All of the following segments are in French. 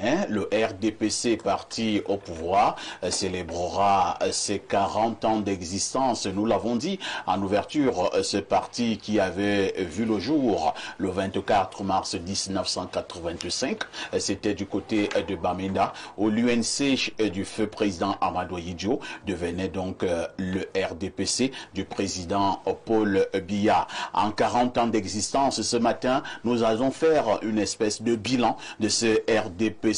Le RDPC, parti au pouvoir, célébrera ses 40 ans d'existence. Nous l'avons dit en ouverture, ce parti qui avait vu le jour le 24 mars 1985, c'était du côté de Bamenda, où l'UNC du feu président Amadou Ahidjo devenait donc le RDPC du président Paul Biya. En 40 ans d'existence, ce matin, nous allons faire une espèce de bilan de ce RDPC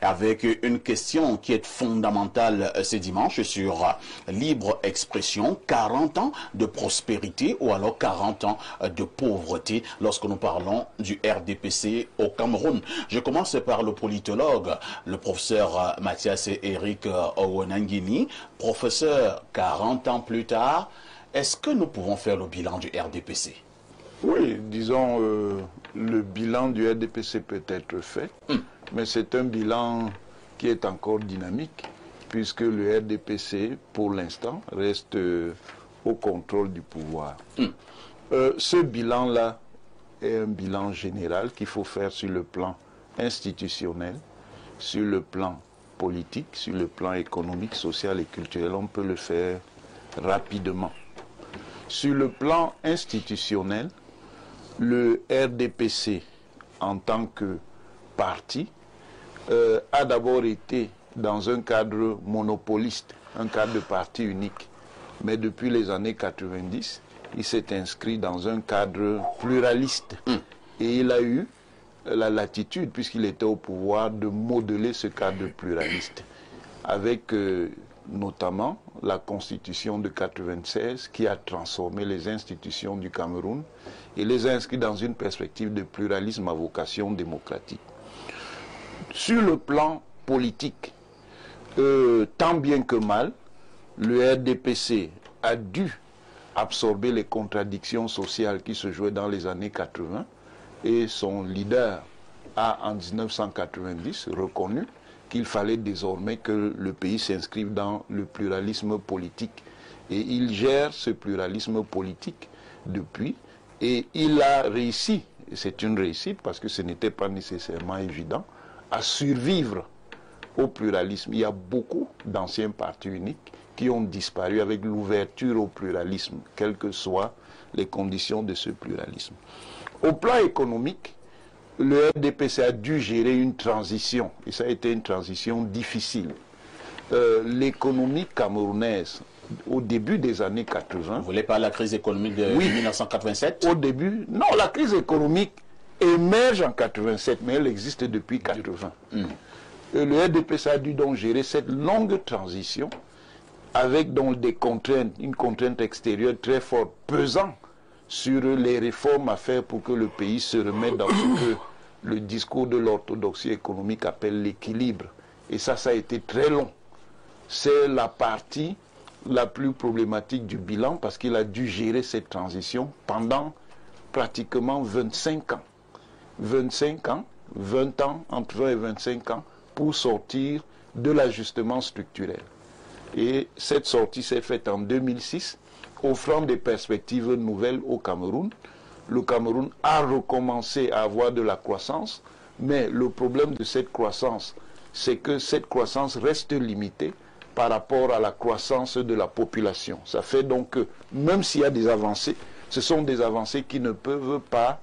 avec une question qui est fondamentale ce dimanche sur libre expression, 40 ans de prospérité ou alors 40 ans de pauvreté lorsque nous parlons du RDPC au Cameroun. Je commence par le politologue, le professeur Mathias Eric Owonangini. Professeur, 40 ans plus tard, est-ce que nous pouvons faire le bilan du RDPC? Oui, disons, le bilan du RDPC peut être fait, mais c'est un bilan qui est encore dynamique, puisque le RDPC, pour l'instant, reste au contrôle du pouvoir. Ce bilan-là est un bilan général qu'il faut faire sur le plan institutionnel, sur le plan politique, sur le plan économique, social et culturel. On peut le faire rapidement. Sur le plan institutionnel, le RDPC, en tant que parti, a d'abord été dans un cadre monopoliste, un cadre de parti unique. Mais depuis les années 90, il s'est inscrit dans un cadre pluraliste. Et il a eu la latitude, puisqu'il était au pouvoir, de modeler ce cadre pluraliste. Avec notamment la Constitution de 96 qui a transformé les institutions du Cameroun et les a inscrits dans une perspective de pluralisme à vocation démocratique. Sur le plan politique, tant bien que mal, le RDPC a dû absorber les contradictions sociales qui se jouaient dans les années 80 et son leader a en 1990 reconnu qu'il fallait désormais que le pays s'inscrive dans le pluralisme politique. Et il gère ce pluralisme politique depuis, et il a réussi, et c'est une réussite parce que ce n'était pas nécessairement évident, à survivre au pluralisme. Il y a beaucoup d'anciens partis uniques qui ont disparu avec l'ouverture au pluralisme, quelles que soient les conditions de ce pluralisme. Au plan économique, le RDPC a dû gérer une transition, et ça a été une transition difficile. L'économie camerounaise, au début des années 80... Vous voulez parler de la crise économique de 1987? Au début, non, la crise économique émerge en 87, mais elle existe depuis 80. Le RDPC a dû donc gérer cette longue transition avec donc des contraintes, une contrainte extérieure très forte, pesant sur les réformes à faire pour que le pays se remette dans ce que le discours de l'orthodoxie économique appelle l'équilibre. Et ça a été très long. C'est la partie la plus problématique du bilan parce qu'il a dû gérer cette transition pendant pratiquement 25 ans. 25 ans, 20 ans, entre 20 et 25 ans, pour sortir de l'ajustement structurel. Et cette sortie s'est faite en 2006, offrant des perspectives nouvelles au Cameroun. Le Cameroun a recommencé à avoir de la croissance, mais le problème de cette croissance, c'est que cette croissance reste limitée par rapport à la croissance de la population. Ça fait donc que, même s'il y a des avancées, ce sont des avancées qui ne peuvent pas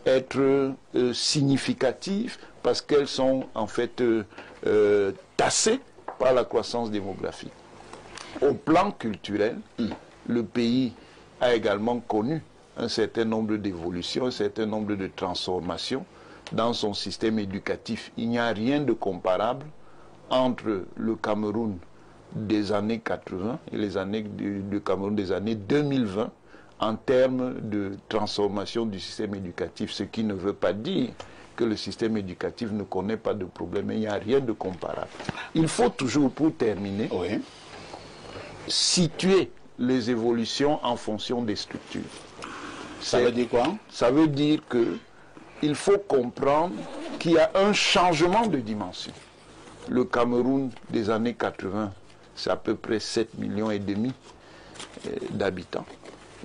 être significatives parce qu'elles sont en fait tassées par la croissance démographique. Au plan culturel, le pays a également connu un certain nombre d'évolutions, un certain nombre de transformations dans son système éducatif. Il n'y a rien de comparable entre le Cameroun des années 80 et les années du Cameroun des années 2020 en termes de transformation du système éducatif, ce qui ne veut pas dire que le système éducatif ne connaît pas de problème, mais il n'y a rien de comparable. Il faut toujours, pour terminer, situer les évolutions en fonction des structures. Ça veut dire quoi? Ça veut dire qu'il faut comprendre qu'il y a un changement de dimension. Le Cameroun des années 80, c'est à peu près 7,5 millions d'habitants.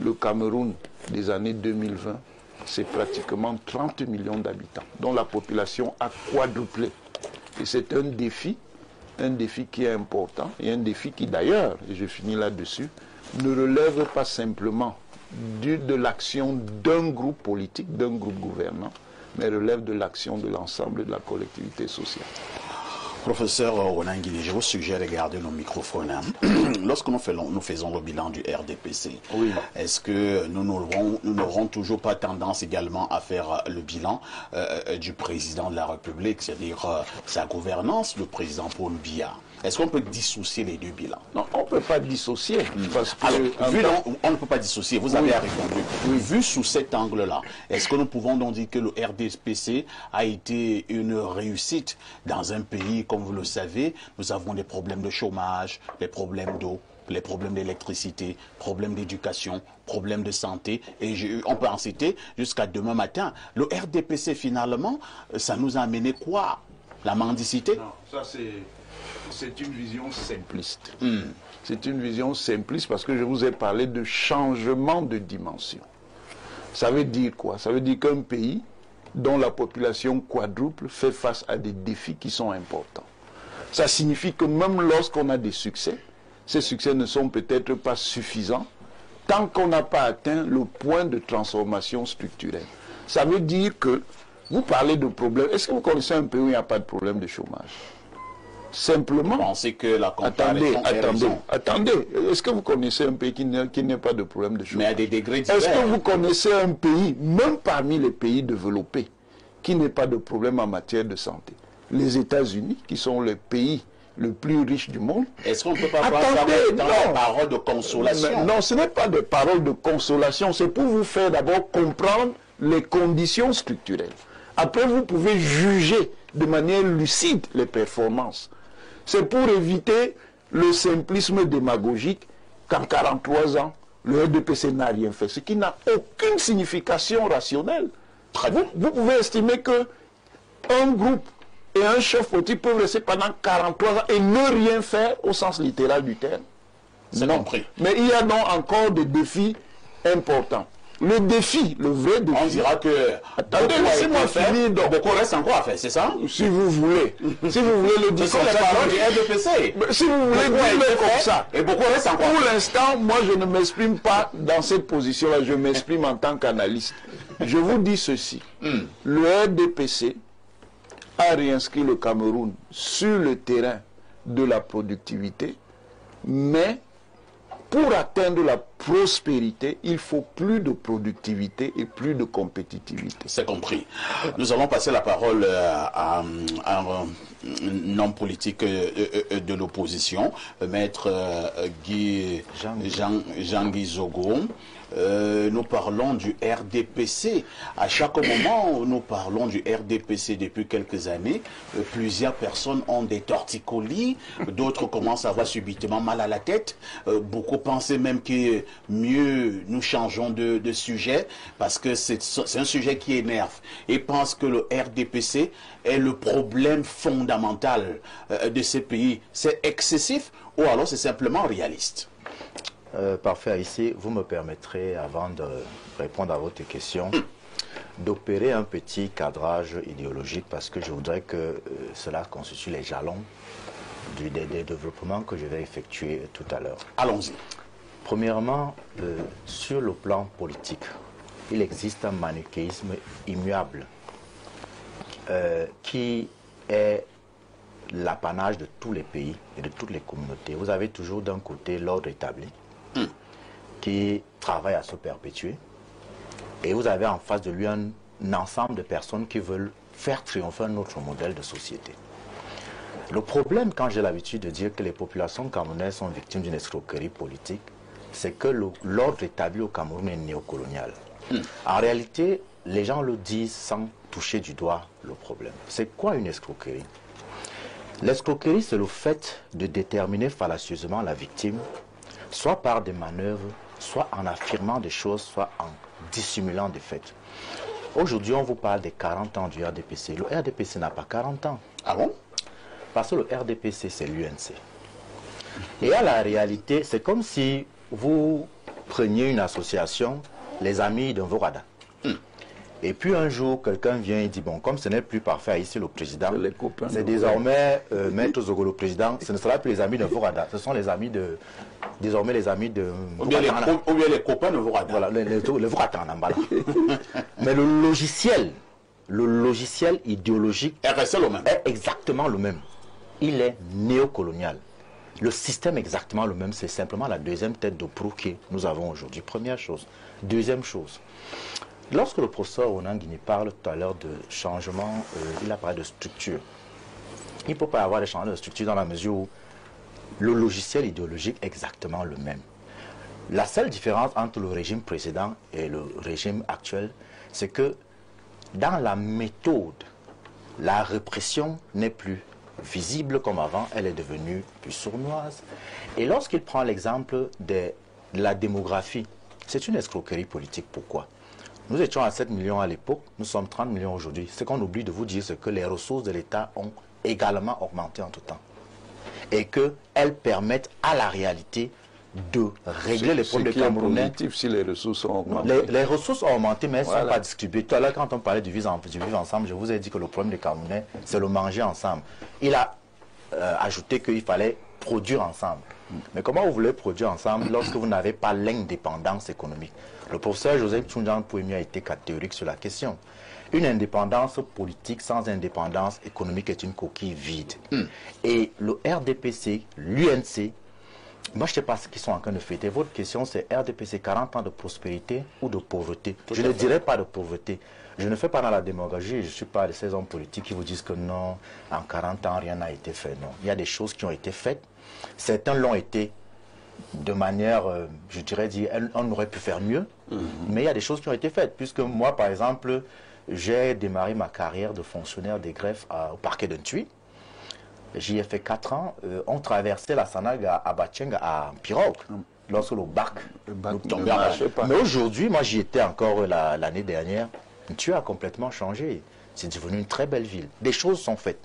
Le Cameroun des années 2020, c'est pratiquement 30 millions d'habitants, dont la population a quadruplé. Et c'est un défi qui est important, et un défi qui d'ailleurs, et je finis là-dessus, ne relève pas simplement de l'action d'un groupe politique, d'un groupe gouvernant, mais relève de l'action de l'ensemble de la collectivité sociale. Professeur Onangili, je vous suggère de garder nos microphones. Lorsque nous faisons le bilan du RDPC, oui. Est-ce que nous n'aurons toujours pas tendance également à faire le bilan du président de la République, c'est-à-dire sa gouvernance, le président Paul Biya? Est-ce qu'on peut dissocier les deux bilans? Non, on ne peut pas dissocier. Parce que alors, on ne peut pas dissocier, vous avez répondu. Oui. Vu sous cet angle-là, est-ce que nous pouvons donc dire que le RDPC a été une réussite dans un pays, comme vous le savez, nous avons des problèmes de chômage, des problèmes d'eau, les problèmes d'électricité, problèmes d'éducation, problèmes de santé, et on peut en citer jusqu'à demain matin. Le RDPC, finalement, ça nous a amené quoi? La mendicité? Non, ça c'est une vision simpliste. C'est une vision simpliste parce que je vous ai parlé de changement de dimension. Ça veut dire quoi? Ça veut dire qu'un pays dont la population quadruple fait face à des défis qui sont importants. Ça signifie que même lorsqu'on a des succès, ces succès ne sont peut-être pas suffisants tant qu'on n'a pas atteint le point de transformation structurelle. Ça veut dire que vous parlez de problèmes. Est-ce que vous connaissez un pays où il n'y a pas de problème de chômage? Simplement. Vous pensez que la comparaison attendez. Est-ce que vous connaissez un pays qui n'a pas de problème de chômage? Mais à des degrés divers. Est-ce que vous connaissez un pays, même parmi les pays développés, qui n'a pas de problème en matière de santé? Les États-Unis, qui sont le pays le plus riche du monde. Est-ce qu'on ne peut pas prendre ça dans des paroles de consolation? Non, ce n'est pas des paroles de consolation. C'est pour vous faire d'abord comprendre les conditions structurelles. Après, vous pouvez juger de manière lucide les performances. C'est pour éviter le simplisme démagogique qu'en 43 ans, le RDPC n'a rien fait, ce qui n'a aucune signification rationnelle. Vous pouvez estimer qu'un groupe et un chef politique peuvent rester pendant 43 ans et ne rien faire au sens littéral du terme. C'est compris. Mais il y a donc encore des défis importants. Le défi, le vrai défi... On dira que... Attendez, laissez-moi finir donc. Beaucoup reste encore à faire, c'est ça? Si vous voulez. Si vous voulez le dire comme ça... paroles du RDPC. Si vous voulez dire comme ça. Et beaucoup reste encore. Pour l'instant, moi, je ne m'exprime pas dans cette position-là. Je m'exprime en tant qu'analyste. Je vous dis ceci. Le RDPC a réinscrit le Cameroun sur le terrain de la productivité, mais pour atteindre la prospérité, il faut plus de productivité et plus de compétitivité. C'est compris. Nous allons passer la parole à un homme politique de l'opposition, maître Jean-Guy Zogo. Nous parlons du RDPC. À chaque moment où nous parlons du RDPC depuis quelques années, plusieurs personnes ont des torticolis, d'autres commencent à avoir subitement mal à la tête. Beaucoup pensaient même que mieux nous changeons de sujet parce que c'est un sujet qui énerve et pensent que le RDPC est le problème fondamental de ces pays. C'est excessif ou alors c'est simplement réaliste? Parfait, ici, vous me permettrez, avant de répondre à votre question, d'opérer un petit cadrage idéologique parce que je voudrais que cela constitue les jalons des développements que je vais effectuer tout à l'heure. Allons-y. Premièrement, sur le plan politique, il existe un manichéisme immuable qui est l'apanage de tous les pays et de toutes les communautés. Vous avez toujours d'un côté l'ordre établi qui travaille à se perpétuer et vous avez en face de lui un ensemble de personnes qui veulent faire triompher un autre modèle de société. Le problème, quand j'ai l'habitude de dire que les populations camerounaises sont victimes d'une escroquerie politique, c'est que l'ordre établi au Cameroun est néocolonial. En réalité, les gens le disent sans toucher du doigt le problème. C'est quoi une escroquerie? L'escroquerie, c'est le fait de déterminer fallacieusement la victime, soit par des manœuvres, soit en affirmant des choses, soit en dissimulant des faits. Aujourd'hui, on vous parle des 40 ans du RDPC. Le RDPC n'a pas 40 ans. Ah bon? Parce que le RDPC, c'est l'UNC. Et à la réalité, c'est comme si vous preniez une association, les Amis de Vorada. Et puis un jour, quelqu'un vient et dit, bon, comme ce n'est plus parfait ici le président, c'est de désormais Maître Zogo le président, ce ne sera plus les amis de Vorada, ce sont les amis de... Désormais les amis de... Ou bien les copains de Vorada. Voilà, le Vorada en Ambala. Mais le logiciel idéologique est exactement le même. Il est néocolonial. Le système est exactement le même, c'est simplement la deuxième tête de proue que nous avons aujourd'hui. Première chose. Deuxième chose. Lorsque le professeur Onanguini parle tout à l'heure de changement, il a parlé de structure. Il ne peut pas y avoir des changements de structure dans la mesure où le logiciel idéologique est exactement le même. La seule différence entre le régime précédent et le régime actuel, c'est que dans la méthode, la répression n'est plus visible comme avant, elle est devenue plus sournoise. Et lorsqu'il prend l'exemple de la démographie, c'est une escroquerie politique. Pourquoi? Nous étions à 7 millions à l'époque, nous sommes 30 millions aujourd'hui. Ce qu'on oublie de vous dire, c'est que les ressources de l'État ont également augmenté entre temps. Et qu'elles permettent à la réalité de régler les problèmes camerounais. Si les ressources ont augmenté. Les ressources ont augmenté, mais elles ne sont pas distribuées. Tout à l'heure, quand on parlait du vivre ensemble, je vous ai dit que le problème des Camerounais, c'est le manger ensemble. Il a ajouté qu'il fallait produire ensemble. Mais comment vous voulez produire ensemble lorsque vous n'avez pas l'indépendance économique? Le professeur Joseph Tchoundian Pouemi a été catégorique sur la question. Une indépendance politique sans indépendance économique est une coquille vide. Et le RDPC, l'UNC, moi je ne sais pas ce qu'ils sont en train de fêter. Votre question c'est RDPC 40 ans de prospérité ou de pauvreté? Je ne dirais pas de pauvreté. Je ne fais pas dans la démagogie, je ne suis pas de ces hommes politiques qui vous disent que non, en 40 ans rien n'a été fait. Non, il y a des choses qui ont été faites. Certains l'ont été de manière, je dirais, on aurait pu faire mieux, mais il y a des choses qui ont été faites. Puisque moi, par exemple, j'ai démarré ma carrière de fonctionnaire des greffes au parquet de Ntui. J'y ai fait 4 ans. On traversait la Sanaga à Bachenga à pirogue, lorsque le bac tombait. Mais aujourd'hui, moi j'y étais encore l'année dernière. Ntui a complètement changé. C'est devenu une très belle ville. Des choses sont faites.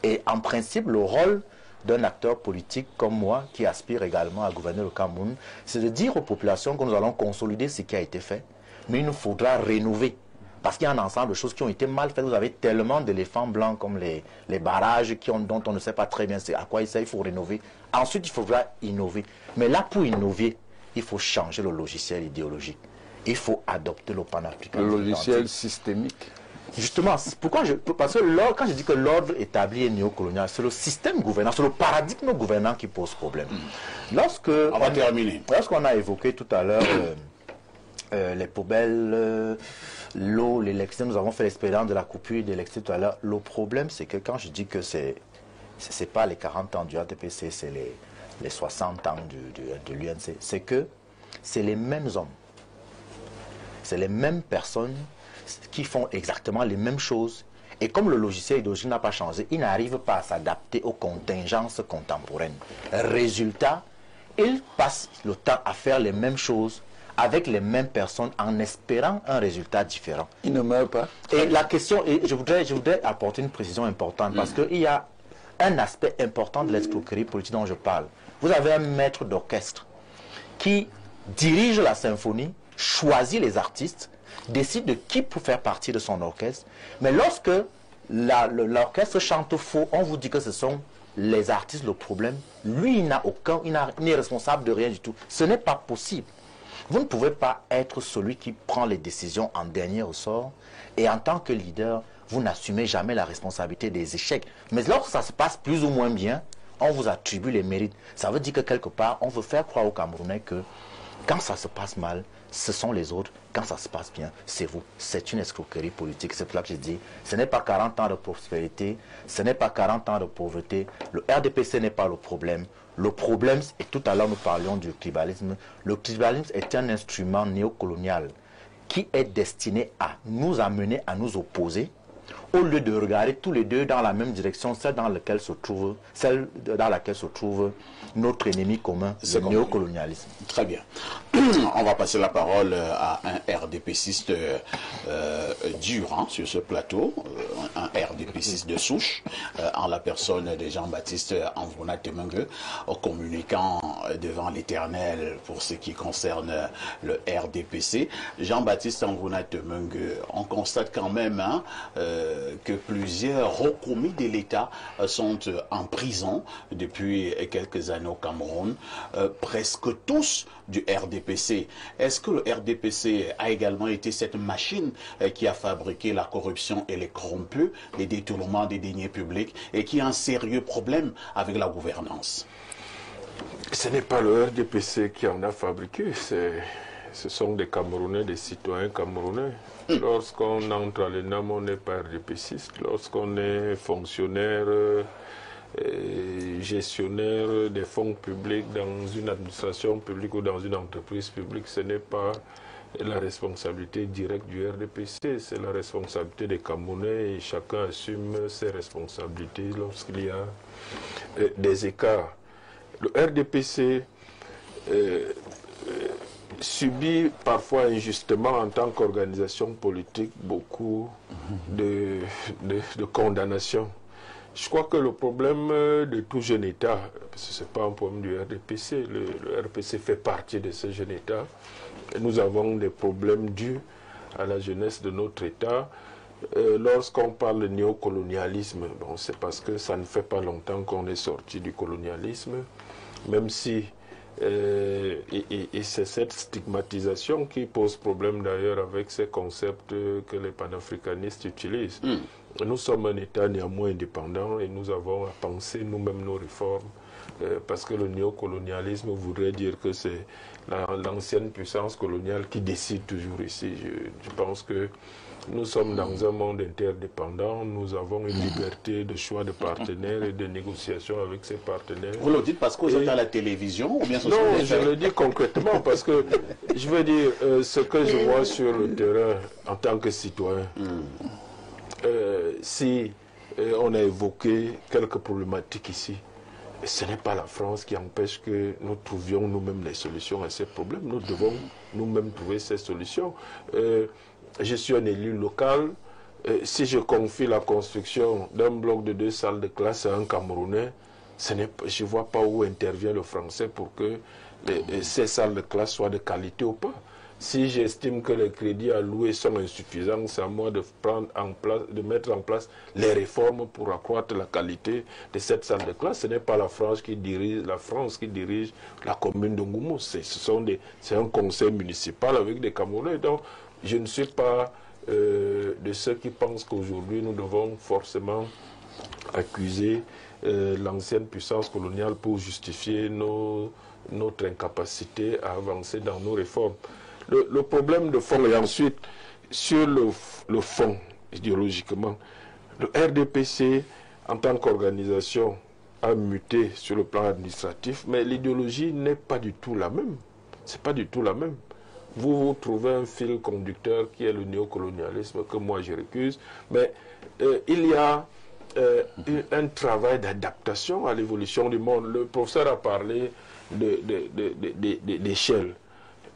Et en principe, le rôle d'un acteur politique comme moi, qui aspire également à gouverner le Cameroun, c'est de dire aux populations que nous allons consolider ce qui a été fait, mais il nous faudra rénover. Parce qu'il y a un ensemble de choses qui ont été mal faites. Vous avez tellement d'éléphants blancs comme les barrages dont on ne sait pas très bien à quoi il faut rénover. Ensuite, il faudra innover. Mais là, pour innover, il faut changer le logiciel idéologique. Il faut adopter le panafricanisme. Le logiciel systémique. Justement, parce que quand je dis que l'ordre établi est néocolonial, c'est le système gouvernant, c'est le paradigme gouvernant qui pose problème. Lorsqu'on a évoqué tout à l'heure les poubelles, l'eau, l'électricité, nous avons fait l'expérience de la coupure d'électricité tout à l'heure. Le problème, c'est que quand je dis que c'est pas les 40 ans du RDPC, c'est les 60 ans de l'UNC, c'est que c'est les mêmes hommes, c'est les mêmes personnes qui font exactement les mêmes choses. Et comme le logiciel idéologique n'a pas changé, ils n'arrivent pas à s'adapter aux contingences contemporaines. Résultat, ils passent le temps à faire les mêmes choses avec les mêmes personnes en espérant un résultat différent. Ils ne meurent pas. Et la question, et je voudrais apporter une précision importante parce qu'il y a un aspect important de l'escroquerie politique dont je parle. Vous avez un maître d'orchestre qui dirige la symphonie, choisit les artistes, décide de qui peut faire partie de son orchestre. Mais lorsque l'orchestre chante faux, on vous dit que ce sont les artistes le problème. Lui, il n'est responsable de rien du tout. Ce n'est pas possible. Vous ne pouvez pas être celui qui prend les décisions en dernier ressort et en tant que leader, vous n'assumez jamais la responsabilité des échecs. Mais lorsque ça se passe plus ou moins bien, on vous attribue les mérites. Ça veut dire que quelque part, on veut faire croire aux Camerounais que quand ça se passe mal, ce sont les autres. Quand ça se passe bien, c'est vous. C'est une escroquerie politique. C'est pour ça que je dis, ce n'est pas 40 ans de prospérité, ce n'est pas 40 ans de pauvreté. Le RDPC n'est pas le problème. Le problème, et tout à l'heure nous parlions du tribalisme, le tribalisme est un instrument néocolonial qui est destiné à nous amener à nous opposer au lieu de regarder tous les deux dans la même direction, celle dans laquelle se trouve notre ennemi commun, le néocolonialisme. Très bien. On va passer la parole à un RDPCiste dur hein, sur ce plateau, un RDPCiste de souche, en la personne de Jean-Baptiste Anvouna Temengue, communiquant devant l'Éternel pour ce qui concerne le RDPC. Jean-Baptiste Anvouna Temengue, on constate quand même hein, que plusieurs hauts commis de l'État sont en prison depuis quelques années au Cameroun, presque tous du RDPC. Est-ce que le RDPC a également été cette machine qui a fabriqué la corruption et les corrompus, les détournements des deniers publics et qui a un sérieux problème avec la gouvernance? Ce n'est pas le RDPC qui en a fabriqué, ce sont des Camerounais, des citoyens camerounais. Lorsqu'on entre à l'ENAM, on n'est pas RDPCiste. Lorsqu'on est fonctionnaire, gestionnaire des fonds publics dans une administration publique ou dans une entreprise publique, ce n'est pas la responsabilité directe du RDPC, c'est la responsabilité des Camerounais et chacun assume ses responsabilités lorsqu'il y a des écarts. Le RDPC subit parfois injustement en tant qu'organisation politique beaucoup de condamnations. Je crois que le problème de tout jeune État, parce que ce n'est pas un problème du RDPC, le RDPC fait partie de ce jeune État. Et nous avons des problèmes dus à la jeunesse de notre État. Lorsqu'on parle de néocolonialisme, bon, c'est parce que ça ne fait pas longtemps qu'on est sorti du colonialisme, même si et c'est cette stigmatisation qui pose problème d'ailleurs avec ces concepts que les panafricanistes utilisent. Nous sommes un État néanmoins indépendant et nous avons à penser nous-mêmes nos réformes parce que le néocolonialisme voudrait dire que c'est l'ancienne puissance coloniale qui décide toujours ici. Je pense que nous sommes dans un monde interdépendant, nous avons une liberté de choix de partenaires et de négociation avec ces partenaires. Vous le dites parce que vous êtes à la télévision ou bien ce Non, je le dis concrètement parce que je veux dire ce que je vois sur le terrain en tant que citoyen. Si on a évoqué quelques problématiques ici, ce n'est pas la France qui empêche que nous trouvions nous-mêmes les solutions à ces problèmes. Nous devons nous-mêmes trouver ces solutions. Je suis un élu local. Si je confie la construction d'un bloc de 2 salles de classe à un Camerounais, je ne vois pas où intervient le français pour que ces salles de classe soient de qualité ou pas. Si j'estime que les crédits alloués sont insuffisants, c'est à moi de mettre en place les réformes pour accroître la qualité de cette salle de classe. Ce n'est pas la France qui dirige la commune de Ngoumou. C'est un conseil municipal avec des Camerounais. Donc, je ne suis pas de ceux qui pensent qu'aujourd'hui nous devons forcément accuser l'ancienne puissance coloniale pour justifier notre incapacité à avancer dans nos réformes. Le problème de fond, et ensuite, sur le fond, idéologiquement, le RDPC, en tant qu'organisation, a muté sur le plan administratif, mais l'idéologie n'est pas du tout la même. C'est pas du tout la même. Vous trouvez un fil conducteur qui est le néocolonialisme, que moi je récuse, mais il y a un travail d'adaptation à l'évolution du monde. Le professeur a parlé d'échelle.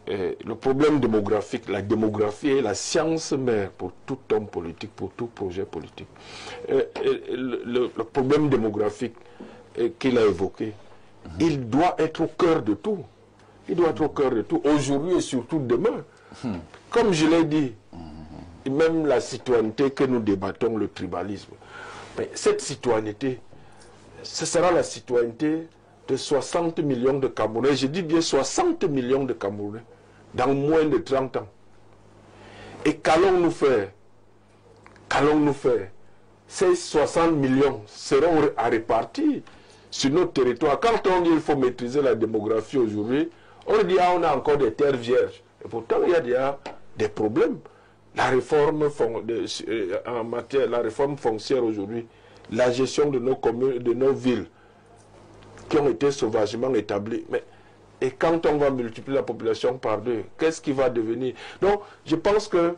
Le problème démographique, la démographie est la science mère pour tout homme politique, pour tout projet politique. Le problème démographique qu'il a évoqué, il doit être au cœur de tout. Il doit être au cœur de tout, aujourd'hui et surtout demain. Comme je l'ai dit, même la citoyenneté que nous débattons, le tribalisme, mais cette citoyenneté, ce sera la citoyenneté de 60 millions de Camerounais, je dis bien 60 millions de Camerounais, dans moins de 30 ans. Et qu'allons-nous faire? Qu'allons-nous faire? Ces 60 millions seront à répartir sur notre territoire. Quand on dit qu'il faut maîtriser la démographie aujourd'hui, on dit on a encore des terres vierges. Et pourtant, il y a déjà des problèmes. La réforme en matière, la réforme foncière aujourd'hui, la gestion de nos communes, de nos villes, qui ont été sauvagement établies. Et quand on va multiplier la population par 2, qu'est-ce qui va devenir? Donc, je pense que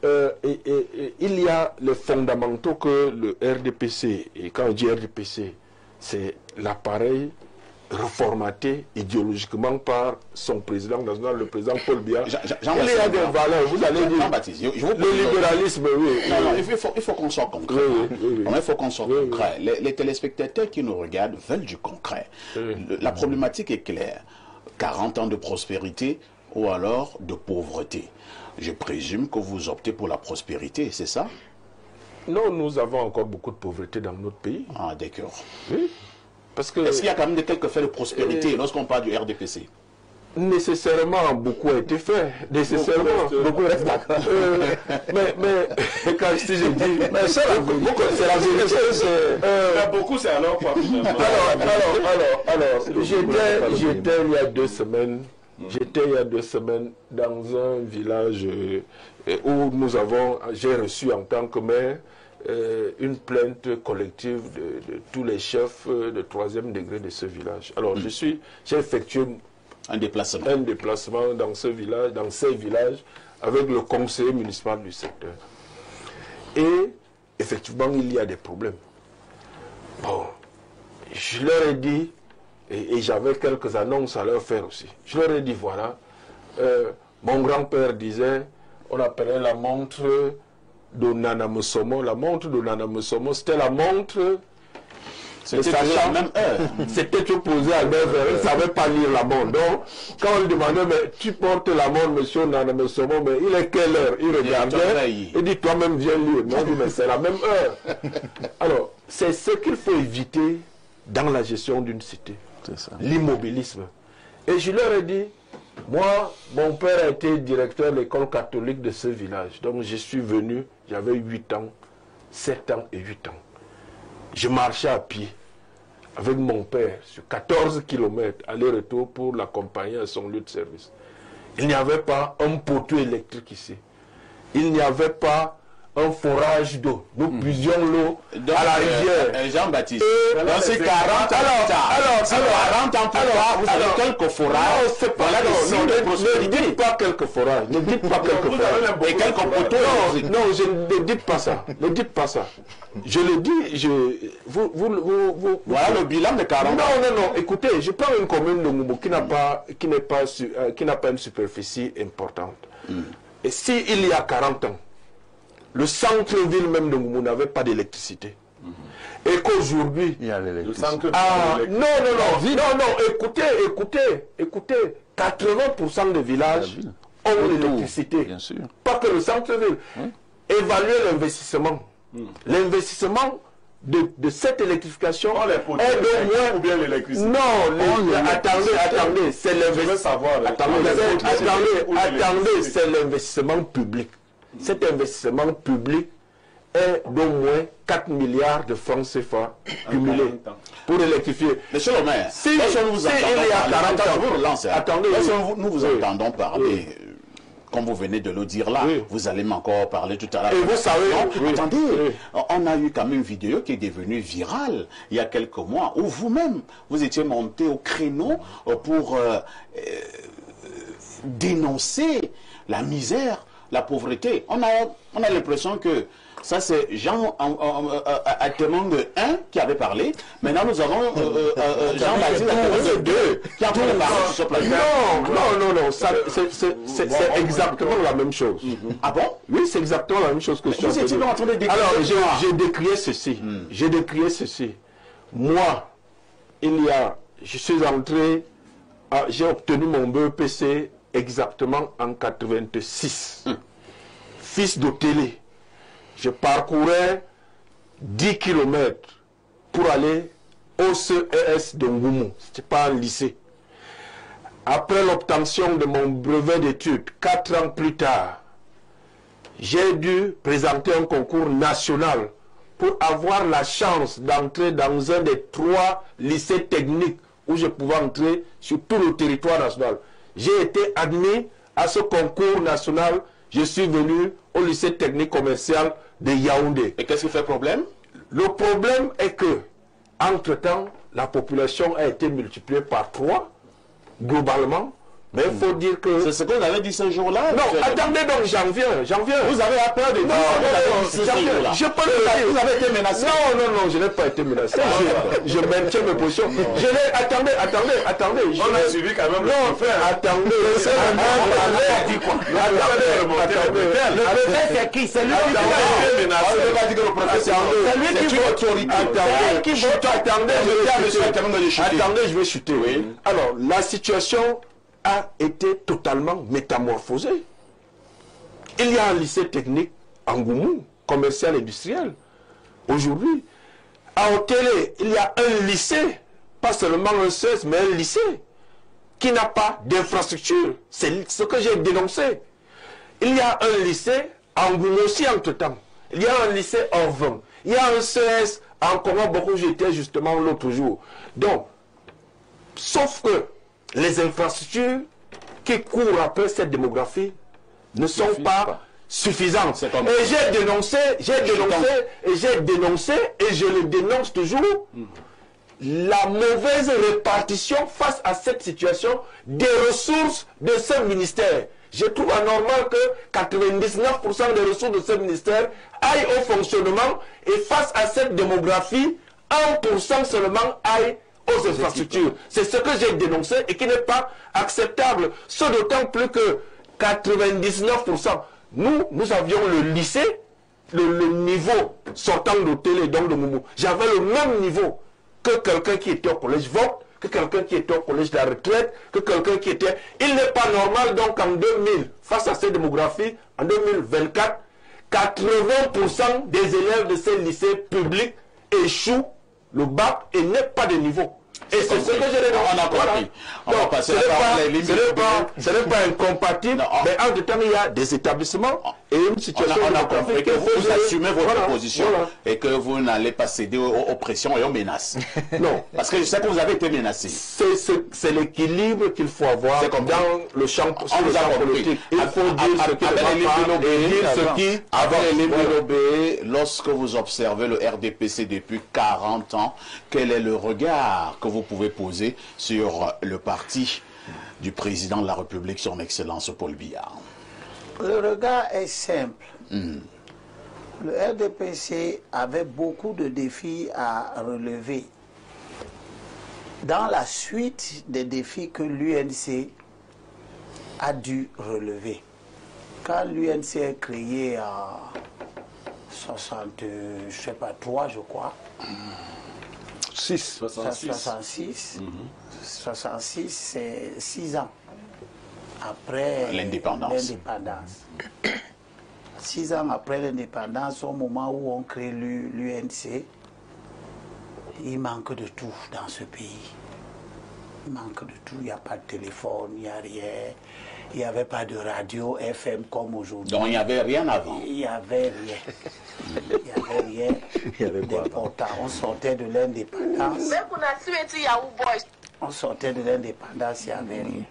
il y a les fondamentaux que le RDPC, et quand je dis RDPC, c'est l'appareil reformaté idéologiquement par son président national, le président Paul Biya. Il y a des valeurs, vous allez dire, le libéralisme, oui. Non, il faut qu'on soit concret. Il faut qu'on soit concret. Les téléspectateurs qui nous regardent veulent du concret. La problématique est claire. 40 ans de prospérité ou alors de pauvreté. Je présume que vous optez pour la prospérité, c'est ça? Non, nous avons encore beaucoup de pauvreté dans notre pays. Ah, d'accord. Oui. Parce que est-ce qu'il y a quand même quelques faits de prospérité lorsqu'on parle du RDPC? Nécessairement, beaucoup a été fait. Nécessairement, beaucoup reste d'accord. Mais quand je dis, mais c'est la vérité. Beaucoup, c'est alors quoi? Alors, j'étais il y a 2 semaines. J'étais il y a 2 semaines dans un village où j'ai reçu en tant que maire une plainte collective de tous les chefs de 3e degré de ce village. Alors j'ai effectué un déplacement dans ces villages avec le conseiller municipal du secteur. Et effectivement, il y a des problèmes. Bon, je leur ai dit, et j'avais quelques annonces à leur faire aussi. Je leur ai dit, voilà, mon grand-père disait, on appelait la montre de Nana Musomo. La montre de Nana Musomo, c'était la montre... C'était la même heure. C'était opposé à 9 heures. Il ne savait pas lire la montre. Donc, quand on lui demandait, mais tu portes la montre, monsieur Nana Musomo, mais il est quelle heure? Il regardait. Il dit, toi-même, viens lire. Non, mais c'est la même heure. Alors, c'est ce qu'il faut éviter dans la gestion d'une cité. L'immobilisme. Et je leur ai dit, moi, mon père a été directeur de l'école catholique de ce village. Donc, je suis venu, j'avais 8 ans, 7 ans et 8 ans. Je marchais à pied avec mon père sur 14 km, aller-retour pour l'accompagner à son lieu de service. Il n'y avait pas un poteau électrique ici. Il n'y avait pas un forage d'eau. Nous puisions l'eau à la rivière. Jean-Baptiste, dans ces 40 ans plus tard, vous avez quelques forages. Ne dites pas quelques forages. Ne dites pas quelques forages. Et quelques poteaux. Non, je ne dites pas ça. Ne dites pas ça. Je le dis, voilà le bilan de 40 ans. Non, écoutez, je prends une commune de Ngoumou qui n'a pas une superficie importante. Et s'il y a 40 ans, le centre-ville même de Ngoumou n'avait pas d'électricité. Et qu'aujourd'hui... Il y a l'électricité. Non, écoutez. 80% des villages ont l'électricité. Bien sûr. Pas que le centre-ville. Évaluer l'investissement. L'investissement de cette électrification est de moins... ou bien l'électricité. Non, attendez, c'est l'investissement. Attendez, c'est l'investissement public. Cet investissement public est d'au moins 4 milliards de francs CFA cumulés pour électrifier. Monsieur le maire, nous vous entendons parler, comme vous venez de le dire là, vous allez m'encore parler tout à l'heure. Et vous savez, attendez, on a eu quand même une vidéo qui est devenue virale il y a quelques mois, où vous-même, vous étiez monté au créneau pour dénoncer la misère, la pauvreté. On a l'impression que ça c'est Jean Atemang 1 qui avait parlé. Maintenant nous avons Jean-Baptiste Atemang 2 qui a parlé sur ce plateau. Non, c'est exactement la même chose. Ah bon? Oui, c'est exactement la même chose que vous étiez en train de décrire. Alors, j'ai décrié ceci. J'ai décrié ceci. Moi, je suis entré, j'ai obtenu mon BEPC exactement en 86. Fils de télé. Je parcourais 10 km pour aller au CES de Ngoumou. Ce n'était pas un lycée. Après l'obtention de mon brevet d'études, 4 ans plus tard, j'ai dû présenter un concours national pour avoir la chance d'entrer dans un des 3 lycées techniques où je pouvais entrer sur tout le territoire national. J'ai été admis à ce concours national. Je suis venu au lycée technique commercial de Yaoundé. Et qu'est-ce qui fait problème? Le problème est que, entre-temps, la population a été multipliée par 3, globalement. Mais il faut dire que... C'est ce que vous avez dit ce jour-là. Non, attendez donc, j'en viens. Vous avez peur de dire Je peux le dire. Vous avez été menacé. Non, je n'ai pas été menacé. Je maintiens mes positions. Attendez. On a suivi quand même. Non, frère, attendez. Le préfet, c'est qui? C'est lui qui a été menacé. On va dire que le professeur, c'est lui qui vote. Attendez, je vais chuter. Alors, la situation a été totalement métamorphosée. Il y a un lycée technique en Goumou, commercial industriel. Aujourd'hui, à Otélé, il y a un lycée, pas seulement un CES, mais un lycée qui n'a pas d'infrastructure. C'est ce que j'ai dénoncé. Il y a un lycée en Goumou aussi entre-temps. Il y a un lycée en Orvin. Il y a un CES en Congo, beaucoup j'étais justement l'autre jour. Donc, sauf que les infrastructures qui courent après cette démographie ne sont pas suffisantes. Et j'ai dénoncé, et je le dénonce toujours, la mauvaise répartition face à cette situation des ressources de ce ministère. Je trouve anormal que 99% des ressources de ce ministère aillent au fonctionnement et face à cette démographie, 1% seulement aille aux infrastructures. C'est ce que j'ai dénoncé et qui n'est pas acceptable. Ce d'autant plus que 99%, nous avions le lycée, le niveau sortant de télé, donc de Moumou. J'avais le même niveau que quelqu'un qui était au collège Vogt, que quelqu'un qui était au collège de la retraite, que quelqu'un qui était... Il n'est pas normal donc en 2000, face à cette démographie, en 2024, 80% des élèves de ces lycées publics échouent le bac et n'est pas de niveau. Et c'est ce que je dénonce. On a compris. On va passer à la limite. Ce n'est pas incompatible, mais en temps, il y a des établissements et une situation... On a compris que vous assumez votre position et que vous n'allez pas céder aux pressions et aux menaces. Non. Parce que je sais que vous avez été menacé. C'est l'équilibre qu'il faut avoir dans le champ politique. Il faut dire ce qui ne va pas et dire ce qui... Lorsque vous observez le RDPC depuis 40 ans, quel est le regard que vous pouvez poser sur le parti du président de la République, son Excellence Paul Biya? Le regard est simple. Le RDPC avait beaucoup de défis à relever. Dans la suite des défis que l'UNC a dû relever. Quand l'UNC est créé en 63, je crois. 66, c'est 6 ans après l'indépendance. 6 ans après l'indépendance, au moment où on crée l'UNC, il manque de tout dans ce pays. Il manque de tout, il n'y a pas de téléphone, il n'y a rien. Il n'y avait pas de radio FM comme aujourd'hui. Donc il n'y avait rien avant. Il n'y avait rien. Il n'y avait rien d'important. On sortait de l'indépendance. On sortait de l'indépendance, il n'y avait rien.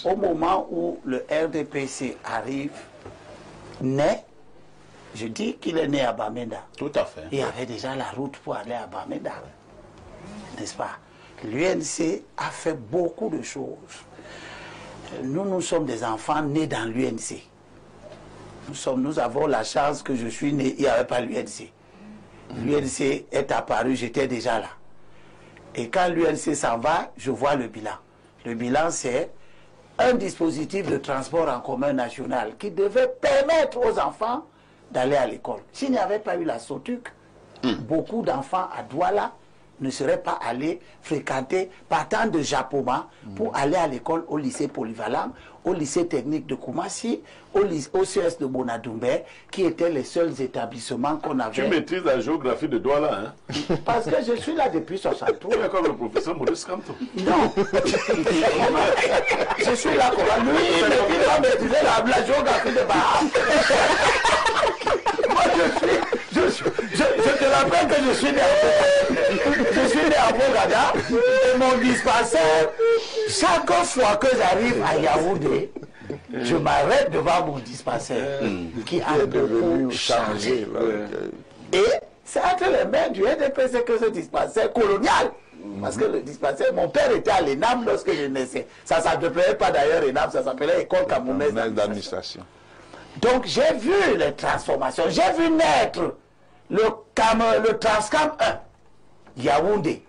Au moment où le RDPC arrive, naît, je dis qu'il est né à Bamenda. Tout à fait. Il y avait déjà la route pour aller à Bamenda. N'est-ce pas? L'UNC a fait beaucoup de choses. Nous sommes des enfants nés dans l'UNC. Nous avons la chance que je suis né, il n'y avait pas l'UNC. L'UNC est apparu, j'étais déjà là. Et quand l'UNC s'en va, je vois le bilan. Le bilan, c'est un dispositif de transport en commun national qui devait permettre aux enfants d'aller à l'école. S'il n'y avait pas eu la SOTUC, beaucoup d'enfants à Douala ne seraient pas allés fréquenter, partant de Japoma, pour aller à l'école au lycée polyvalent, au lycée technique de Koumassi, au CS de Bonadoumbé, qui étaient les seuls établissements qu'on avait. Tu maîtrises la géographie de Douala, hein? Parce que je suis là depuis 63. Tu es comme le professeur Maurice Kamto. Non. Je suis là comme lui, il va maîtriser la géographie de Baha. Moi, je te rappelle que je suis né à Bogada et mon dispensaire, chaque fois que j'arrive à Yaoundé, je m'arrête devant mon dispensaire qui a beaucoup changé. Et c'est entre les mains du RDPC que ce dispensaire colonial Parce que le dispensaire, mon père était à l'ENAM lorsque je naissais. Ça ne s'appelait pas d'ailleurs ENAM, ça s'appelait École Camerounaise d'administration. Donc j'ai vu les transformations, j'ai vu naître le Transcam 1, Yaoundé,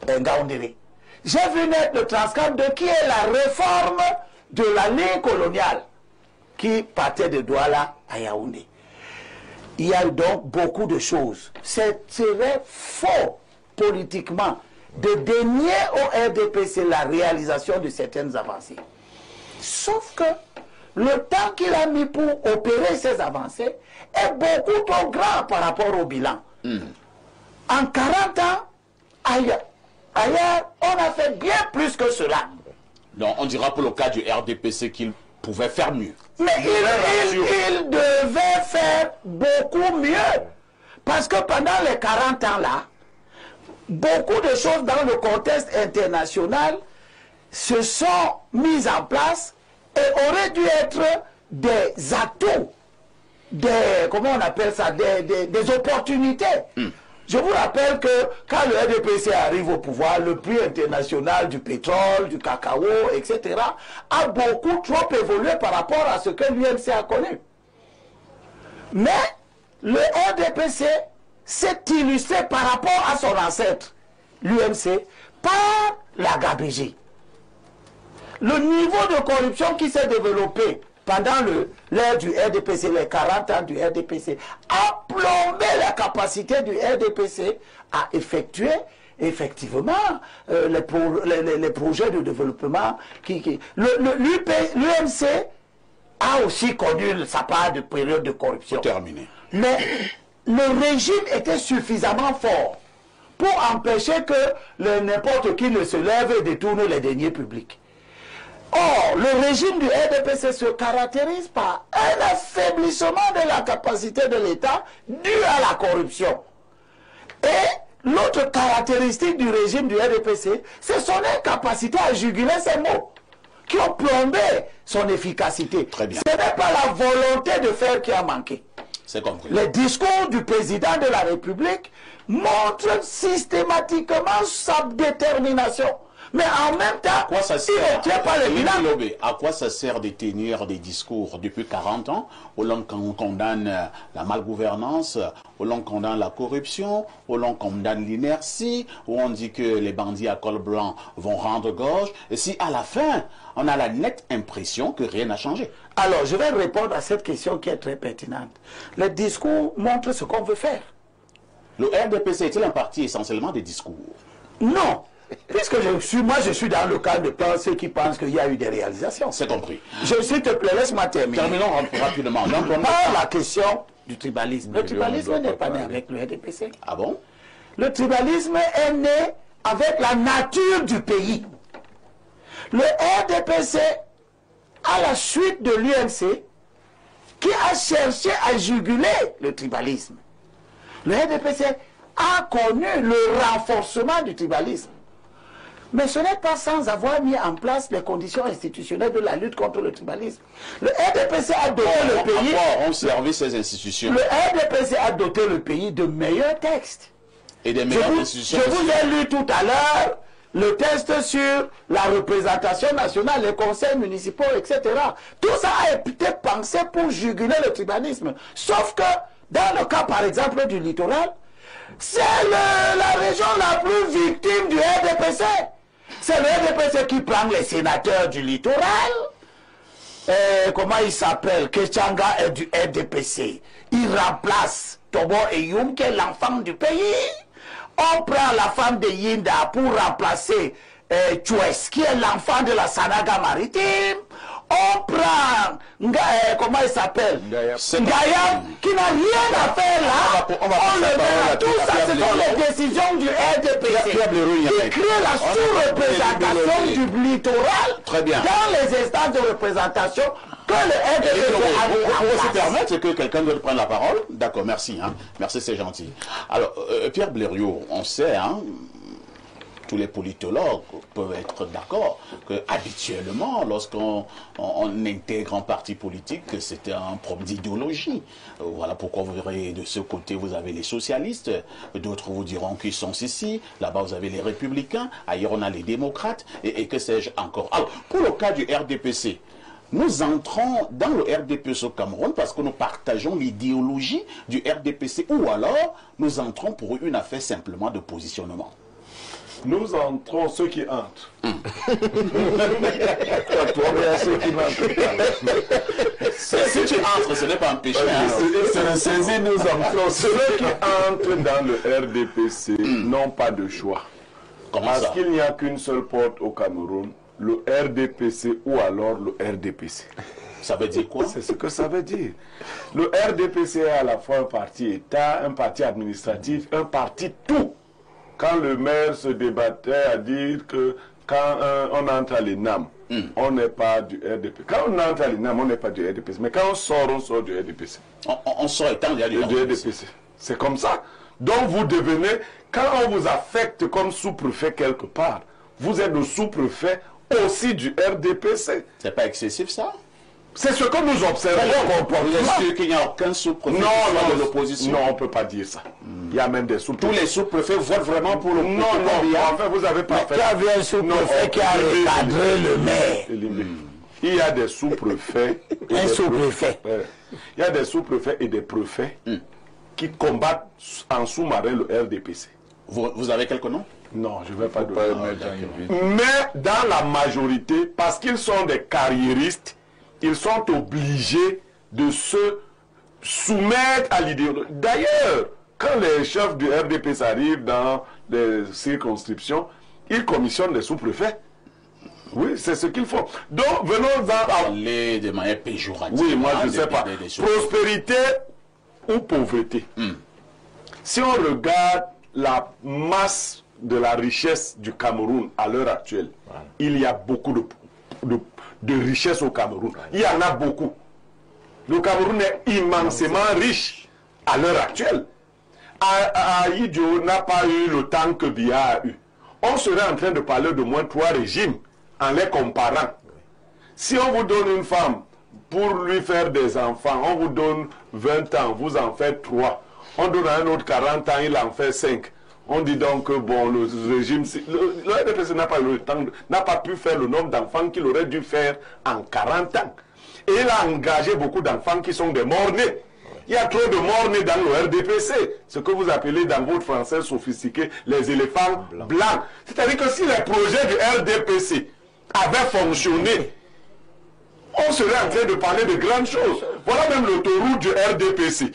Ngaoundéré. J'ai vu naître le Transcam 2 qui est la réforme de la ligne coloniale qui partait de Douala à Yaoundé. Il y a eu donc beaucoup de choses. C'est serait faux politiquement de dénier au RDPC la réalisation de certaines avancées. Sauf que le temps qu'il a mis pour opérer ces avancées est beaucoup trop grand par rapport au bilan. En 40 ans, ailleurs, on a fait bien plus que cela. Donc on dira pour le cas du RDPC qu'il pouvait faire mieux. Mais il devait faire beaucoup mieux. Parce que pendant les 40 ans là, beaucoup de choses dans le contexte international se sont mises en place et auraient dû être des atouts, comment on appelle ça, des opportunités. Je vous rappelle que quand le RDPC arrive au pouvoir, le prix international du pétrole, du cacao, etc., a beaucoup trop évolué par rapport à ce que l'UMC a connu. Mais le RDPC s'est illustré par rapport à son ancêtre, l'UMC, par la gabegie. Le niveau de corruption qui s'est développé pendant l'ère du RDPC, les 40 ans du RDPC, a plombé la capacité du RDPC à effectuer effectivement les projets de développement. L'UMC a aussi connu sa part de période de corruption. Terminé. Mais le régime était suffisamment fort pour empêcher que n'importe qui ne se lève et détourne les deniers publics. Or, le régime du RDPC se caractérise par un affaiblissement de la capacité de l'État dû à la corruption. Et l'autre caractéristique du régime du RDPC, c'est son incapacité à juguler ses mots, qui ont plombé son efficacité. Très bien. Ce n'est pas la volonté de faire qui a manqué. C'est compris. Les discours du président de la République montrent systématiquement sa détermination. Mais en même temps, Ça il sert, ne tient pas le bilan. à quoi ça sert de tenir des discours depuis 40 ans où l'on condamne la malgouvernance, où l'on condamne la corruption, où l'on condamne l'inertie, où on dit que les bandits à col blanc vont rendre gorge, et si à la fin, on a la nette impression que rien n'a changé? Alors, je vais répondre à cette question qui est très pertinente. Les discours montrent ce qu'on veut faire. Le RDPC est-il un parti essentiellement des discours? Non. Puisque je suis dans le cas de ceux qui pensent qu'il y a eu des réalisations. C'est compris. S'il te plaît, laisse-moi terminer. Terminons rapidement. Donc, Par la question du tribalisme. Le tribalisme n'est pas né avec le RDPC. Ah bon? Le tribalisme est né avec la nature du pays. Le RDPC, à la suite de l'UMC, qui a cherché à juguler le tribalisme. Le RDPC a connu le renforcement du tribalisme. Mais ce n'est pas sans avoir mis en place les conditions institutionnelles de la lutte contre le tribalisme. Le RDPC a doté le pays... ont servi ces institutions? Le RDPC a doté le pays de meilleurs textes. Et des meilleures institutions? Je vous ai lu tout à l'heure le texte sur la représentation nationale, les conseils municipaux, etc. Tout ça a été pensé pour juguler le tribalisme. Sauf que, dans le cas, par exemple, du littoral, c'est la région la plus victime du RDPC. C'est le RDPC qui prend les sénateurs du littoral. Comment il s'appelle? Kechanga est du RDPC. Il remplace Tobo Eyoum, qui est l'enfant du pays. On prend la femme de Yinda pour remplacer Choues, qui est l'enfant de la Sanaga maritime. On prend, comment il s'appelle? Ngayam, qui n'a rien à faire là. On le met là. Tout ça, ce sont les décisions du RDPC. Qui crée la sous-représentation du littoral dans les instances de représentation que le RDPC a mis en place. On se permettre que quelqu'un d'autre prenne la parole? D'accord, merci. Merci, c'est gentil. Alors, Pierre Blériot, on sait, tous les politologues peuvent être d'accord que habituellement, lorsqu'on intègre un parti politique, c'était un problème d'idéologie. Voilà pourquoi vous verrez de ce côté, vous avez les socialistes, d'autres vous diront qu'ils sont ici, là-bas vous avez les républicains, ailleurs on a les démocrates, et que sais-je encore. Alors, pour le cas du RDPC, nous entrons dans le RDPC au Cameroun parce que nous partageons l'idéologie du RDPC, ou alors nous entrons pour une affaire simplement de positionnement. Nous entrons ceux qui entrent. Si tu entres, ce n'est pas un péché. C'est le saisi, nous entrons. Ceux qui entrent dans le RDPC n'ont pas de choix. Comment Parce ça? qu'il n'y a qu'une seule porte au Cameroun, le RDPC ou alors le RDPC. Ça veut dire quoi? C'est ce que ça veut dire. Le RDPC est à la fois un parti État, un parti administratif, un parti tout. Quand le maire se débattait à dire que quand on entre à l'ENAM, on n'est pas du RDPC. Quand on entre à l'ENAM, on n'est pas du RDPC. Mais quand on sort du RDPC. On sort étant il y a du RDPC. C'est comme ça. Donc vous devenez, quand on vous affecte comme sous-préfet quelque part, vous êtes le sous-préfet aussi du RDPC. C'est pas excessif ça? C'est ce que nous observons. Vous êtes sûr qu'il n'y a aucun sous-préfet de l'opposition? Non, on ne peut pas dire ça. Il y a même des sous-préfets. Tous les sous-préfets votent vraiment pour le Non, en fait, vous avez pas fait. Qui avait un sous-préfet qui a recadré le maire? Il y a des sous-préfets. Un sous-préfet. Il y a des sous-préfets et des préfets qui combattent en sous-marin le RDPC. Vous avez quelques noms? Non, je ne vais pas donner. Mais dans la majorité, parce qu'ils sont des carriéristes, ils sont obligés de se soumettre à l'idéologie. D'ailleurs, quand les chefs du RDPC arrivent dans les circonscriptions, ils commissionnent les sous-préfets. Oui, c'est ce qu'ils font. Donc, venons-en à parler de manière péjorative. Oui, moi je ne sais pas. Prospérité ou pauvreté. Si on regarde la masse de la richesse du Cameroun à l'heure actuelle, il y a beaucoup de richesse au Cameroun. Il y en a beaucoup. Le Cameroun est immensément riche à l'heure actuelle. Aïdjo n'a pas eu le temps que Biya a eu. On serait en train de parler de moins 3 régimes en les comparant. Si on vous donne une femme pour lui faire des enfants, on vous donne 20 ans, vous en faites 3. On donne à un autre 40 ans, il en fait 5. On dit donc que bon, le régime, le RDPC n'a pas le temps, n'a pas pu faire le nombre d'enfants qu'il aurait dû faire en 40 ans. Et il a engagé beaucoup d'enfants qui sont des morts-nés. Il y a trop de morts-nés dans le RDPC, ce que vous appelez dans votre français sophistiqué les éléphants blancs. C'est-à-dire que si les projets du RDPC avaient fonctionné, on serait en train de parler de grandes choses. Voilà même l'autoroute du RDPC.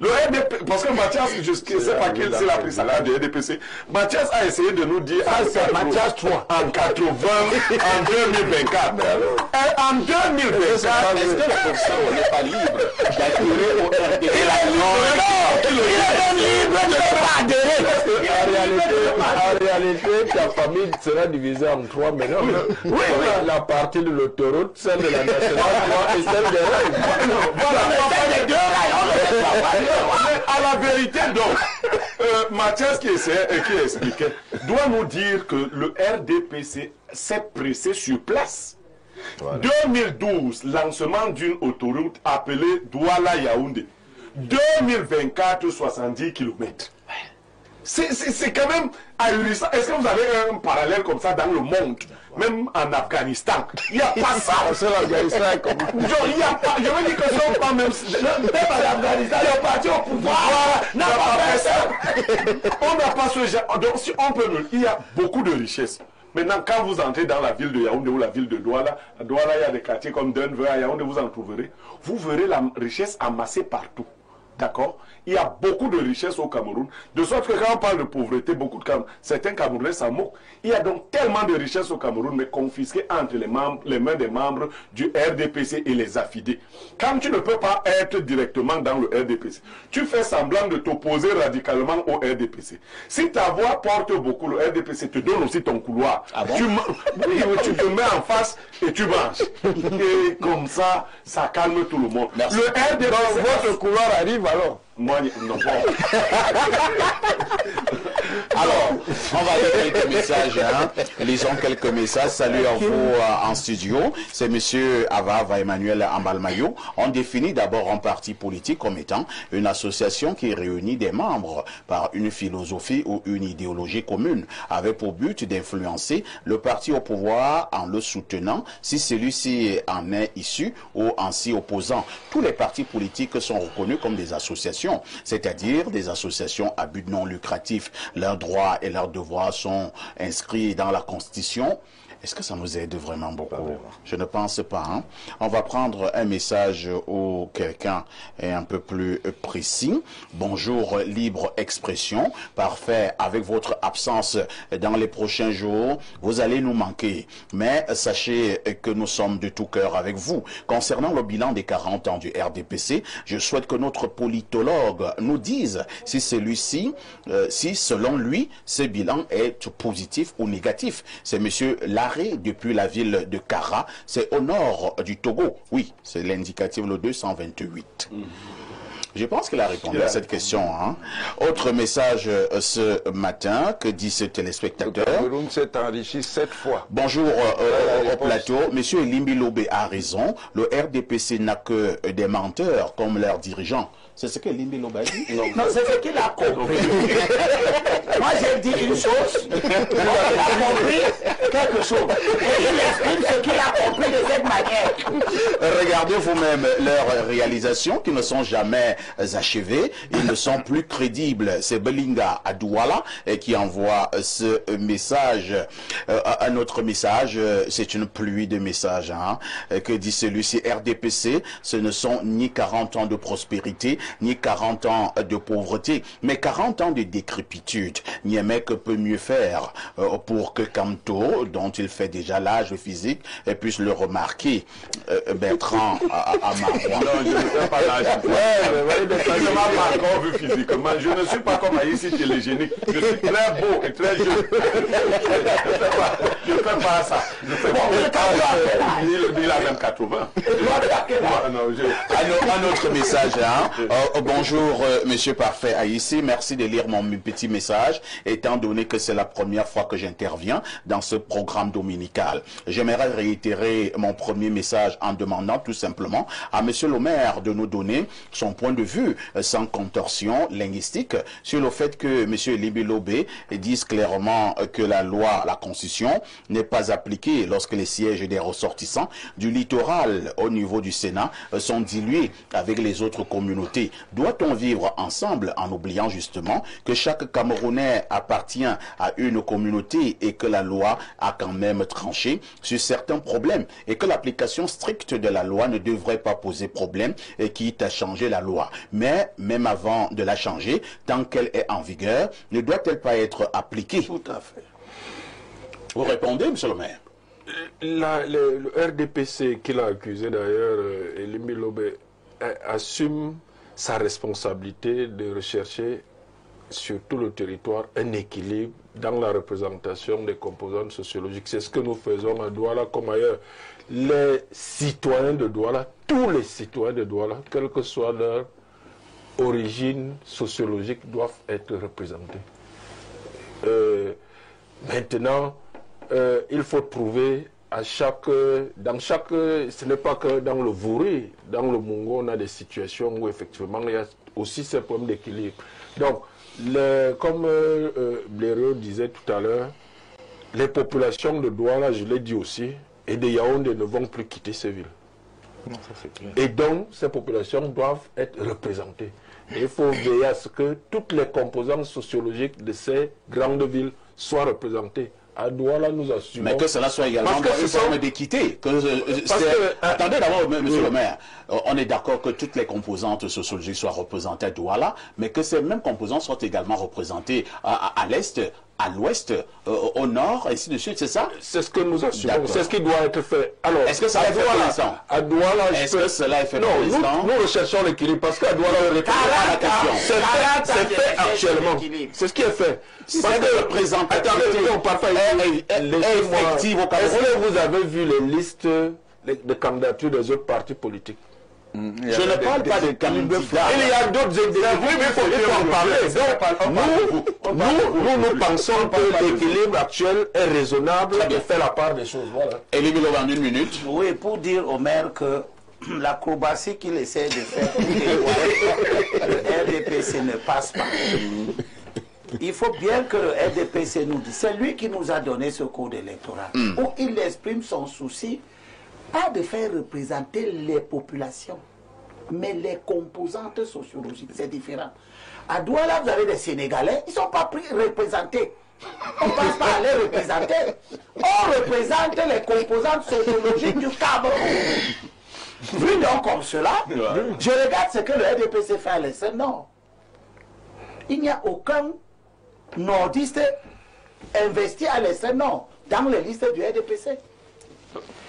Le RDPC, parce que Mathias, je ne sais pas quelle c'est la présidente du RDPC, Mathias a essayé de nous dire c'est Mathias 3. En 80, en 2024. En 2024, est-ce que la personne n'est pas libre d'adhérer au RDPC? Il est libre de ne pas adhérer. En réalité, ta famille sera divisée en 3 maintenant. Oui, la partie de l'autoroute, celle de la nationale 3 et celle des rails. Voilà, celle des 2 rails, à la vérité, donc, Mathias qui expliquait, doit nous dire que le RDPC s'est pressé sur place. Voilà. 2012, lancement d'une autoroute appelée Douala-Yaoundé. 2024, 70 km. C'est quand même ahurissant. Est-ce que vous avez un parallèle comme ça dans le monde? Même en Afghanistan. Il n'y a pas ça. C'est l'Afghanistan comme il n'y a pas. Je veux dire que si on prend même en Afghanistan, le parti au pouvoir n'a pas fait ça. On n'a pas ce genre. Donc si on peut, il y a beaucoup de richesses. Maintenant, quand vous entrez dans la ville de Yaoundé ou la ville de Douala, à Douala, il y a des quartiers comme Denver, à Yaoundé, vous en trouverez. Vous verrez la richesse amassée partout. D'accord? Il y a beaucoup de richesses au Cameroun. De sorte que quand on parle de pauvreté, certains Camerounais s'en moquent. Il y a donc tellement de richesses au Cameroun, mais confisquées entre les mains des membres du RDPC et les affidés. Quand tu ne peux pas être directement dans le RDPC, tu fais semblant de t'opposer radicalement au RDPC. Si ta voix porte beaucoup, le RDPC te donne aussi ton couloir. Ah bon? Tu te mets en face et tu marches. Et comme ça, ça calme tout le monde. Merci. Le RDPC... Donc votre couloir arrive alors? Moi, non, bon. Alors, on va lire quelques messages. Hein. Lisons quelques messages. Salut à vous en studio. C'est monsieur Avava Emmanuel Ambalmayo. On définit d'abord un parti politique comme étant une association qui réunit des membres par une philosophie ou une idéologie commune, avec pour but d'influencer le parti au pouvoir en le soutenant si celui-ci en est issu ou en s'y opposant. Tous les partis politiques sont reconnus comme des associations, c'est-à-dire des associations à but non lucratif. Leurs droits et leurs devoirs sont inscrits dans la Constitution. Est-ce que ça nous aide vraiment beaucoup? Je ne pense pas. Hein? On va prendre un message où quelqu'un est un peu plus précis. Bonjour, libre expression. Parfait. Avec votre absence dans les prochains jours, vous allez nous manquer. Mais sachez que nous sommes de tout cœur avec vous. Concernant le bilan des 40 ans du RDPC, je souhaite que notre politologue nous dise si celui-ci, si selon lui, ce bilan est positif ou négatif. C'est monsieur depuis la ville de Kara, c'est au nord du Togo. Oui, c'est l'indicatif le 228. Je pense qu'il a répondu à cette question. Hein. Autre message ce matin, que dit ce téléspectateur? Le Cameroun s'est enrichi 7 fois. Bonjour au plateau. Monsieur Limbi Lobe a raison. Le RDPC n'a que des menteurs comme leurs dirigeants. C'est ce que Limbi Lobe a dit? Non, c'est ce qu'il a compris. Moi, j'ai dit une chose. Il a compris quelque chose. Et il exprime ce qu'il a compris de cette manière. Regardez vous-même leurs réalisations qui ne sont jamais achevées. Ils ne sont plus crédibles. C'est Belinga à Douala qui envoie ce message. Un autre message, c'est une pluie de messages. Hein, que dit celui-ci? RDPC, ce ne sont ni 40 ans de prospérité, ni 40 ans de pauvreté, mais 40 ans de décrépitude. Niamey peut mieux faire pour que Kamto, dont il fait déjà l'âge physique, puisse le remarquer. Bertrand à Marois. Non, je ne fais pas l'âge. Je ne pas encore vu physiquement. Je ne suis pas comme ici télégénique. Je suis très beau et très jeune. Je ne fais pas ça. Je fais pas. Il a même 80. Un autre message. Hein? Bonjour, monsieur Parfait Aïssi. Merci de lire mon petit message, étant donné que c'est la première fois que j'interviens dans ce programme dominical. J'aimerais réitérer mon premier message en demandant tout simplement à monsieur le maire de nous donner son point de vue sans contorsion linguistique sur le fait que monsieur Limbi Lobe dise clairement que la loi, la constitution n'est pas appliquée lorsque les sièges des ressortissants du littoral au niveau du Sénat sont dilués avec les autres communautés. Doit-on vivre ensemble en oubliant justement que chaque Camerounais appartient à une communauté et que la loi a quand même tranché sur certains problèmes et que l'application stricte de la loi ne devrait pas poser problème et quitte à changer la loi. Mais même avant de la changer, tant qu'elle est en vigueur, ne doit-elle pas être appliquée? Tout à fait. Vous répondez, monsieur le maire? Le RDPC qu'il a accusé d'ailleurs, Limbi Lobe, assume sa responsabilité de rechercher sur tout le territoire un équilibre dans la représentation des composantes sociologiques. C'est ce que nous faisons à Douala comme ailleurs. Les citoyens de Douala, tous les citoyens de Douala, quelle que soit leur origine sociologique, doivent être représentés. Maintenant, il faut trouver dans chaque, ce n'est pas que dans le Vouri, dans le Mungo, on a des situations où effectivement il y a aussi ces problèmes d'équilibre. Donc, comme Blériot disait tout à l'heure, les populations de Douala, je l'ai dit aussi, et de Yaoundé ne vont plus quitter ces villes. Non, ça c'est clair. Et donc, ces populations doivent être représentées. Et il faut veiller à ce que toutes les composantes sociologiques de ces grandes villes soient représentées. À Douala, nous assumons. Mais que cela soit également une forme d'équité. Attendez d'abord, monsieur le maire, on est d'accord que toutes les composantes sociologiques soient représentées à Douala, mais que ces mêmes composantes soient également représentées à l'est, à l'ouest, au nord, ainsi de suite, c'est ça? C'est ce que nous assumons, c'est ce qui doit être fait. Alors, est-ce que ça est fait pour l'instant? À Douala, est-ce que cela est fait pour l'instant? Nous recherchons l'équilibre, parce qu'à Douala, c'est fait actuellement. C'est ce qui est fait. Parce que représentativité effective au Cameroun. Est-ce que vous avez vu les listes de candidatures des autres partis politiques? Je ne parle pas de candidats. Il y a d'autres exemples. Oui, mais il faut en parler. Donc, nous pensons que l'équilibre actuel est raisonnable et fait la part des choses. Voilà. Elie Biloba, en 1 minute. Oui, pour dire au maire que l'acrobatie qu'il essaie de faire pour que le RDPC ne passe pas. Il faut bien que le RDPC nous dise. C'est lui qui nous a donné ce code électoral où il exprime son souci pas de faire représenter les populations, mais les composantes sociologiques. C'est différent. À Douala, vous avez des Sénégalais, ils ne sont pas représentés. On ne passe pas à les représenter. On représente les composantes sociologiques du Cameroun. Vu donc comme cela, je regarde ce que le RDPC fait à l'extrême nord. Il n'y a aucun nordiste investi à l'extrême nord dans les listes du RDPC.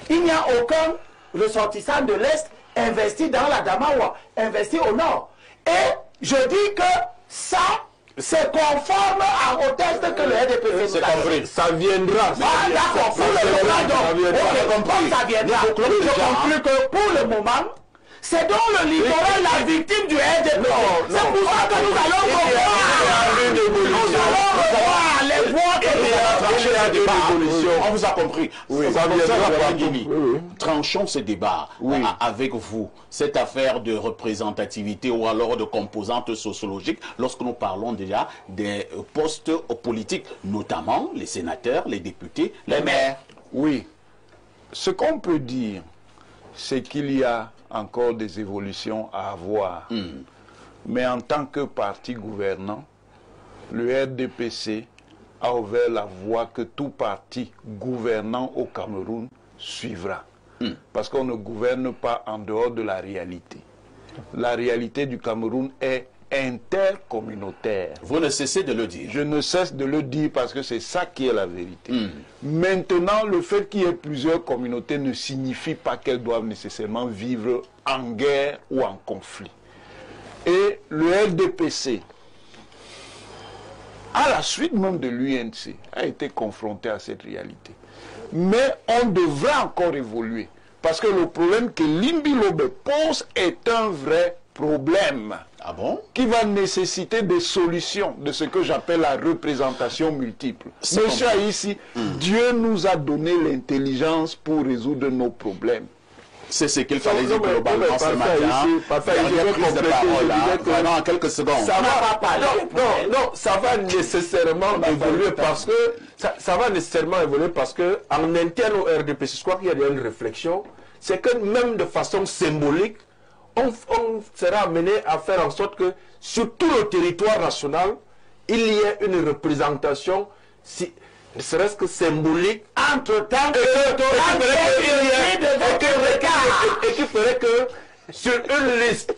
Il n'y a aucun ressortissant de l'Est investi dans la Damawa, investi au nord. Et je dis que ça, c'est conforme au test que le RDPC nous a compris. Ça viendra. Ah, d'accord, pour le moment, donc, ça viendra. Je conclue que pour le moment, c'est donc le littoral la victime du RDPC. C'est pour ça que nous allons revoir les voix que nous allons trancher la débat. On vous a compris. Oui, ça viendra. Tranchons ce débat avec vous. Cette affaire de représentativité ou alors de composantes sociologiques, lorsque nous parlons déjà des postes politiques, notamment les sénateurs, les députés, les maires. Oui. Ce qu'on peut dire, c'est qu'il y a encore des évolutions à avoir. Mais en tant que parti gouvernant, le RDPC a ouvert la voie que tout parti gouvernant au Cameroun suivra. Parce qu'on ne gouverne pas en dehors de la réalité. La réalité du Cameroun est intercommunautaire. Vous ne cessez de le dire. Je ne cesse de le dire parce que c'est ça qui est la vérité. Maintenant, le fait qu'il y ait plusieurs communautés ne signifie pas qu'elles doivent nécessairement vivre en guerre ou en conflit. Et le RDPC, à la suite même de l'UNC, a été confronté à cette réalité. Mais on devrait encore évoluer. Parce que le problème que Limbi Lobe pose est un vrai problème. Ah bon? Qui va nécessiter des solutions de ce que j'appelle la représentation multiple. Monsieur ici, Dieu nous a donné l'intelligence pour résoudre nos problèmes. C'est ce qu'il fallait dire globalement ce matin. Dernière prise de parole là. Non, en quelques secondes. Ça va, non, ça va nécessairement évoluer parce que ça va nécessairement évoluer parce que en interne au RDPC, je crois qu'il y a une réflexion, c'est que même de façon symbolique, on sera amené à faire en sorte que sur tout le territoire national, il y ait une représentation, ne serait-ce que symbolique, entre-temps et qui ferait que sur une liste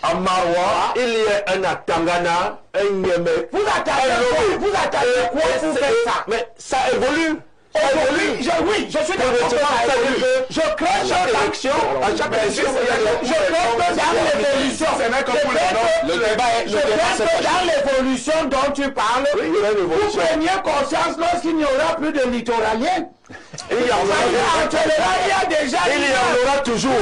à Maroua, il y ait un Atangana, un Niamey. Vous attendez quoi pour faire ça? Mais ça évolue. Oui, je suis d'accord. Je crains chaque action, à chaque élection, je crains que dans l'évolution dont tu parles, vous preniez conscience lorsqu'il n'y aura plus de littoraliens. Il y en aura toujours.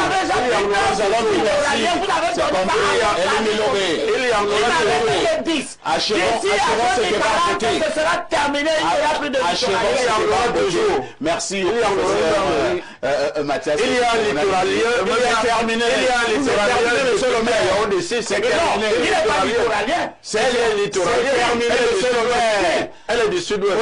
Merci. Mathias. Il y a un littoralien. Il est terminé. Il y a un littoralien. Monsieur le maire, c'est terminé. Il n'est pas littoralien. C'est terminé. Monsieur le maire. Elle est du sud-ouest.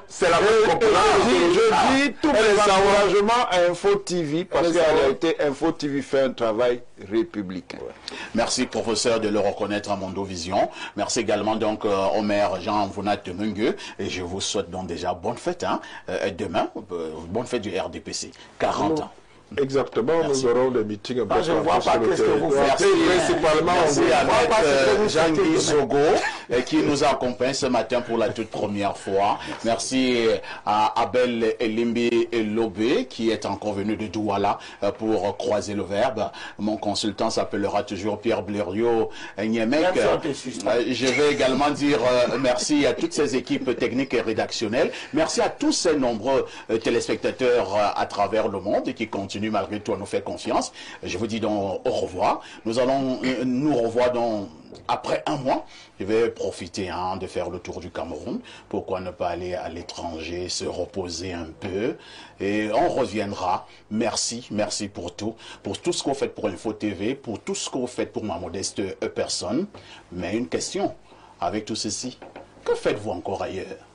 C'est la même compréhension. Je dis tout encouragement à Info TV parce qu'en réalité, Info TV fait un travail républicain. Merci, professeur, de le reconnaître à Mondovision. Merci également donc au maire Jean Mvunat Mungue. Et je vous souhaite donc déjà bonne fête. Demain, bonne fête du RDPC. 40 ans. Exactement, merci. Nous aurons des meetings un peu je ne vois pas qu'est-ce que vous faites. Principalement, merci avec Jean-Guy Zogo qui nous accompagne ce matin pour la toute première fois. Merci à Abel Elimbi Lobé qui est encore venu de Douala pour croiser le verbe. Mon consultant s'appellera toujours Pierre Blériot Niemek. Je vais également dire merci à toutes ces équipes techniques et rédactionnelles. Merci à tous ces nombreux téléspectateurs à travers le monde qui continuent continue malgré tout à nous faire confiance. Je vous dis donc au revoir. Nous allons nous revoir donc après un mois. Je vais profiter de faire le tour du Cameroun. Pourquoi ne pas aller à l'étranger, se reposer un peu. Et on reviendra. Merci pour tout ce que vous faites pour Info TV, pour tout ce que vous faites pour ma modeste personne. Mais une question, avec tout ceci, que faites-vous encore ailleurs?